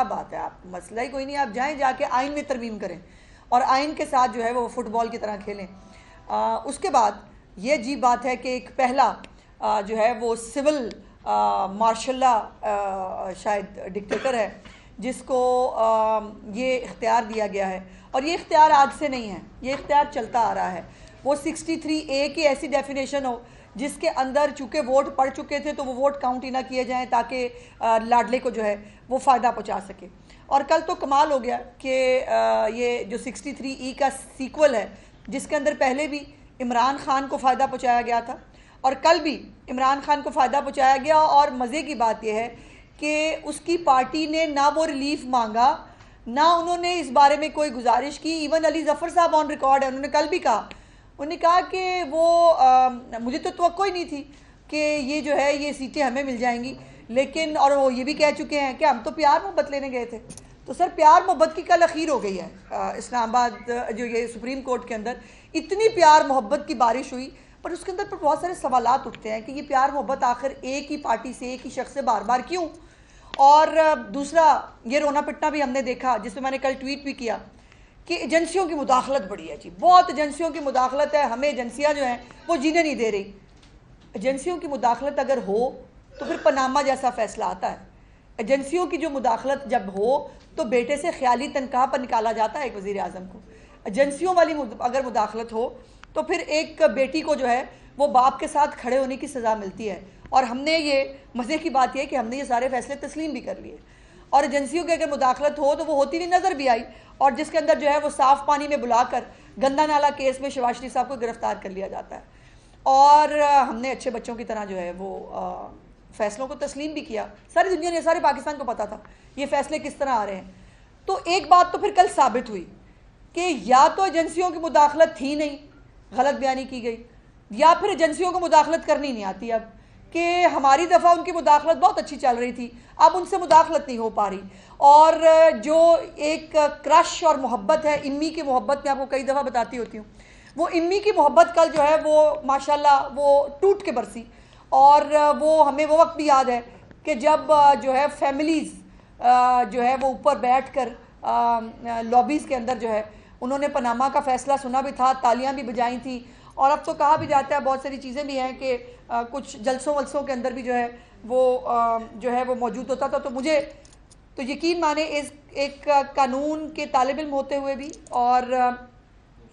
بات ہے، آپ مسئلہ ہی کوئی نہیں، آپ جائیں جا کے آئین میں ترمیم کریں اور آئین کے ساتھ جو ہے وہ فٹ بال کی طرح کھیلیں۔ اس کے بعد یہ عجیب بات ہے کہ ایک پہلا جو ہے وہ سول مارشل لا شاید ڈکٹیٹر ہے جس کو یہ اختیار دیا گیا ہے، اور یہ اختیار آج سے نہیں ہے، یہ اختیار چلتا آ رہا ہے۔ وہ 63A کی ایسی ڈیفینیشن ہو جس کے اندر چونکہ ووٹ پڑ چکے تھے تو وہ ووٹ کاؤنٹ ہی نہ کیے جائیں تاکہ لاڈلے کو جو ہے وہ فائدہ پہنچا سکے۔ اور کل تو کمال ہو گیا کہ یہ جو 63E کا سیکول ہے جس کے اندر پہلے بھی عمران خان کو فائدہ پہنچایا گیا تھا اور کل بھی عمران خان کو فائدہ پہنچایا گیا، اور مزے کی بات یہ ہے کہ اس کی پارٹی نے نہ وہ ریلیف مانگا نہ انہوں نے اس بارے میں کوئی گزارش کی۔ ایون علی ظفر صاحب آن ریکارڈ ہے، انہوں نے کل بھی کہا، انہوں نے کہا کہ وہ مجھے تو توقع ہی نہیں تھی کہ یہ جو ہے یہ سیٹیں ہمیں مل جائیں گی، لیکن اور وہ یہ بھی کہہ چکے ہیں کہ ہم تو پیار محبت لینے گئے تھے۔ تو سر پیار محبت کی کل اخیر ہو گئی ہے اسلام آباد جو یہ سپریم کورٹ کے اندر اتنی پیار محبت کی بارش ہوئی، پر اس کے اندر پر بہت سارے سوالات اٹھتے ہیں کہ یہ پیار محبت آخر ایک ہی پارٹی سے ایک ہی شخص سے بار بار کیوں؟ اور دوسرا یہ رونا پٹنا بھی ہم نے دیکھا جس میں میں نے کل ٹویٹ بھی کیا کہ ایجنسیوں کی مداخلت بڑی ہے جی، بہت ایجنسیوں کی مداخلت ہے، ہمیں ایجنسیاں جو ہیں وہ جینے نہیں دے رہی۔ ایجنسیوں کی مداخلت اگر ہو تو پھر پاناما جیسا فیصلہ آتا ہے۔ ایجنسیوں کی جو مداخلت جب ہو تو بیٹے سے خیالی تنخواہ پر نکالا جاتا ہے ایک وزیر اعظم کو۔ ایجنسیوں والی اگر مداخلت ہو تو پھر ایک بیٹی کو جو ہے وہ باپ کے ساتھ کھڑے ہونے کی سزا ملتی ہے، اور ہم نے یہ مزے کی بات یہ ہے کہ ہم نے یہ سارے فیصلے تسلیم بھی کر لیے۔ اور ایجنسیوں کی اگر مداخلت ہو تو وہ ہوتی ہوئی نظر بھی آئی، اور جس کے اندر جو ہے وہ صاف پانی میں بلا کر گندا نالا کیس میں شہباز شریف صاحب کو گرفتار کر لیا جاتا ہے، اور ہم نے اچھے بچوں کی طرح جو ہے وہ فیصلوں کو تسلیم بھی کیا۔ ساری دنیا نے، سارے پاکستان کو پتا تھا یہ فیصلے کس طرح آ رہے ہیں۔ تو ایک بات تو پھر کل ثابت ہوئی کہ یا تو ایجنسیوں کی مداخلت تھی نہیں، غلط بیانی کی گئی، یا پھر ایجنسیوں کو مداخلت کرنی نہیں آتی اب، کہ ہماری دفعہ ان کی مداخلت بہت اچھی چل رہی تھی، اب ان سے مداخلت نہیں ہو پا رہی۔ اور جو ایک کرش اور محبت ہے، امی کی محبت میں آپ کو کئی دفعہ بتاتی ہوتی ہوں، وہ امی کی محبت کل جو ہے وہ ماشاءاللہ وہ ٹوٹ کے برسی، اور وہ ہمیں وہ وقت بھی یاد ہے کہ جب جو ہے فیملیز جو ہے وہ اوپر بیٹھ کر لابیز کے اندر جو ہے انہوں نے پاناما کا فیصلہ سنا بھی تھا، تالیاں بھی بجائی تھیں، اور اب تو کہا بھی جاتا ہے بہت ساری چیزیں بھی ہیں کہ کچھ جلسوں ولسوں کے اندر بھی جو ہے وہ موجود ہوتا تھا۔ تو مجھے تو یقین مانے ایک قانون کے طالب علم ہوتے ہوئے بھی اور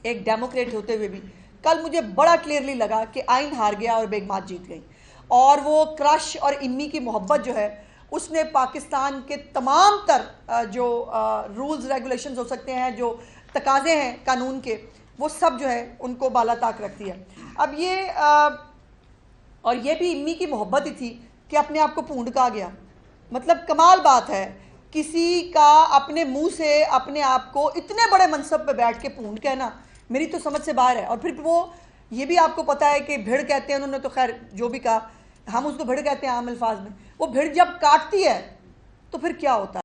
ایک ڈیموکریٹ ہوتے ہوئے بھی کل مجھے بڑا کلیئرلی لگا کہ آئین ہار گیا اور بیگمات جیت گئی، اور وہ کرش اور امی کی محبت جو ہے اس نے پاکستان کے تمام تر جو رولز ریگولیشنز ہو سکتے ہیں، جو تقاضے ہیں قانون کے، وہ سب جو ہے ان کو بالا طاق رکھتی ہے۔ اب یہ اور یہ بھی امی کی محبت ہی تھی کہ اپنے آپ کو پونڈ کہا گیا، مطلب کمال بات ہے کسی کا اپنے منہ سے اپنے آپ کو اتنے بڑے منصب پہ بیٹھ کے پونڈ کہنا میری تو سمجھ سے باہر ہے۔ اور پھر وہ یہ بھی آپ کو پتہ ہے کہ بھیڑ کہتے ہیں، انہوں نے تو خیر جو بھی کہا، ہم اس کو بھیڑ کہتے ہیں عام الفاظ میں، وہ بھیڑ جب کاٹتی ہے تو پھر کیا ہوتا ہے؟